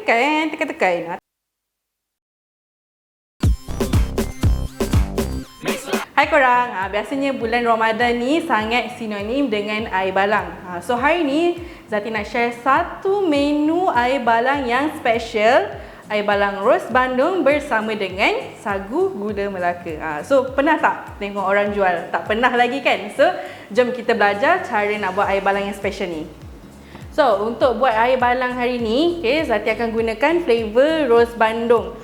tekan. Hai korang, biasanya bulan Ramadan ni sangat sinonim dengan air balang. So hari ni Zati nak share satu menu air balang yang special. Air balang roast Bandung bersama dengan sagu gula Melaka. So pernah tak tengok orang jual? Tak pernah lagi kan? So jom kita belajar cara nak buat air balang yang special ni. So untuk buat air balang hari ni, Zati akan gunakan flavor roast Bandung.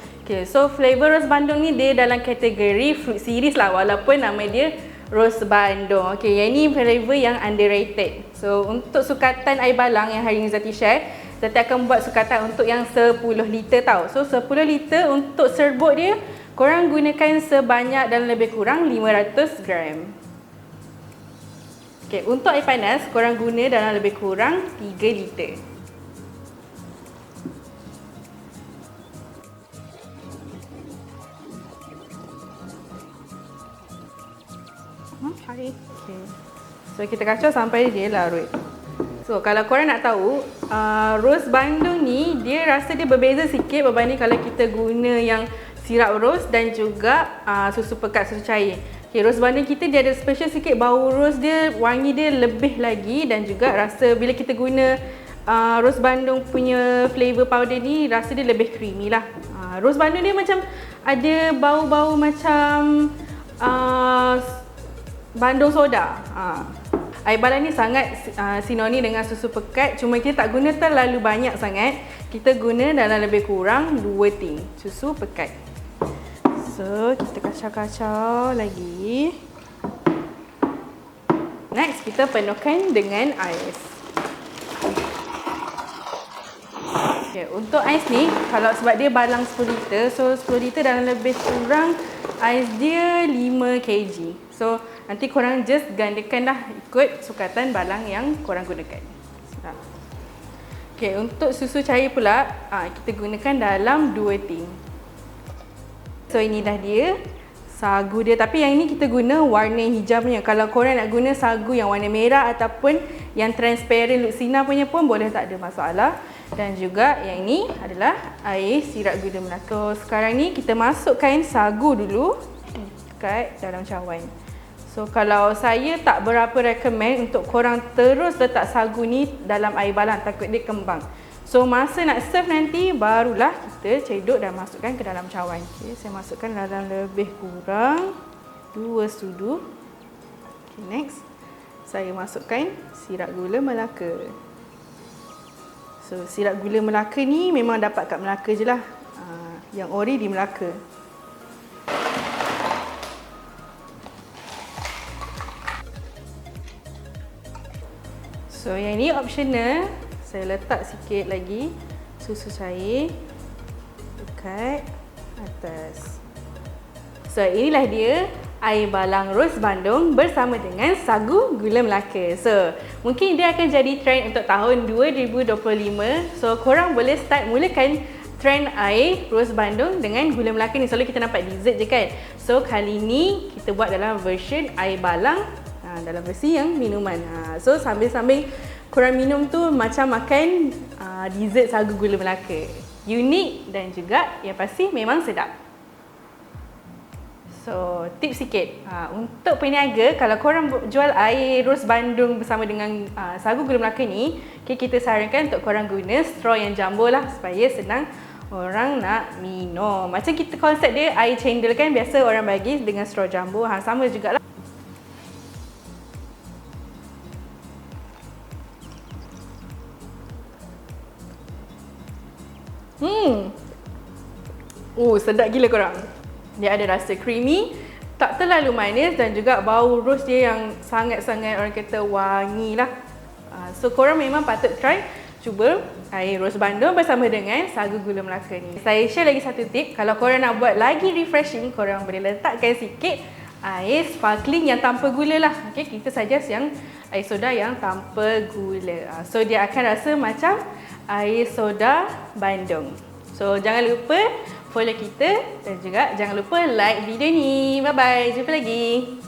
So flavor roast Bandung ni dia dalam kategori fruit series lah, walaupun nama dia roast Bandung. Yang ni flavor yang underrated. So untuk sukatan air balang yang hari ni Zati share, Zati akan buat sukatan untuk yang 10 liter tau. So 10 liter untuk serbuk dia, korang gunakan sebanyak dan lebih kurang 500 gram. Untuk air panas, korang guna dalam lebih kurang 3 liter. So kita kacau sampai dia larut. So kalau korang nak tahu, roast Bandung ni dia rasa dia berbeza sikit berbanding kalau kita guna yang sirap roast dan juga susu pekat, susu cair. Roast Bandung kita dia ada special sikit, bau roast dia, wangi dia lebih lagi, dan juga rasa bila kita guna roast Bandung punya flavor powder ni, rasa dia lebih creamy lah. Roast Bandung dia macam ada bau-bau macam Bandung soda. Air balang ni sangat sinonim dengan susu pekat, cuma kita tak guna terlalu banyak sangat. Kita guna dalam lebih kurang 2 tin susu pekat. So kita kacau-kacau lagi. Next kita penuhkan dengan ais. Untuk ais ni, kalau sebab dia balang 10 liter, so 10 liter dalam lebih kurang ais dia 5 kg. So nanti korang just gandakan dah ikut sukatan balang yang korang gunakan. Untuk susu cair pula, kita gunakan dalam 2 tin. So ini dah dia sagu dia, tapi yang ini kita guna warna hijaunya. Kalau korang nak guna sagu yang warna merah ataupun yang transparent Luxina punya pun boleh, tak ada masalah. Dan juga yang ini adalah air sirap gula Melaka. Sekarang ni kita masukkan sagu dulu kat dalam cawan. So kalau saya tak berapa recommend untuk korang terus letak sagu ni dalam air balang, takut dia kembang. So masa nak serve nanti barulah kita cedok dan masukkan ke dalam cawan. Saya masukkan dalam lebih kurang 2 sudu. Next saya masukkan sirap gula Melaka. So sirap gula Melaka ni memang dapat kat Melaka je lah. Yang ori di Melaka. So yang ni optional. Saya letak sikit lagi susu cair dekat atas. So inilah dia air balang roast Bandung bersama dengan sagu gula Melaka. So mungkin dia akan jadi trend untuk tahun 2025. So korang boleh mulakan trend air roast Bandung dengan gula Melaka ni. Selalu kita nampak dessert je kan. So kali ni kita buat dalam version air balang, dalam versi yang minuman. So sambil-sambil korang minum tu macam makan dessert sagu gula Melaka. Unik dan juga yang pasti memang sedap. So tips sikit, untuk peniaga, kalau korang jual air roast Bandung bersama dengan sagu gula Melaka ni, kita sarankan untuk korang guna straw yang jumbo lah, supaya senang orang nak minum. Macam kita konsep dia air cendol kan, biasa orang bagi dengan straw jumbo. Sama jugalah. Sedap gila korang. Dia ada rasa creamy, tak terlalu manis, dan juga bau roast dia yang sangat-sangat orang kata wangi lah. So korang memang patut try cuba air roast Bandung bersama dengan sagu gula Melaka ni. Saya share lagi satu tip, kalau korang nak buat lagi refreshing, korang boleh letakkan sikit air sparkling yang tanpa gula lah. Kita suggest yang air soda yang tanpa gula. So dia akan rasa macam air soda Bandung. So jangan lupa follow kita dan juga jangan lupa like video ni. Bye bye, jumpa lagi.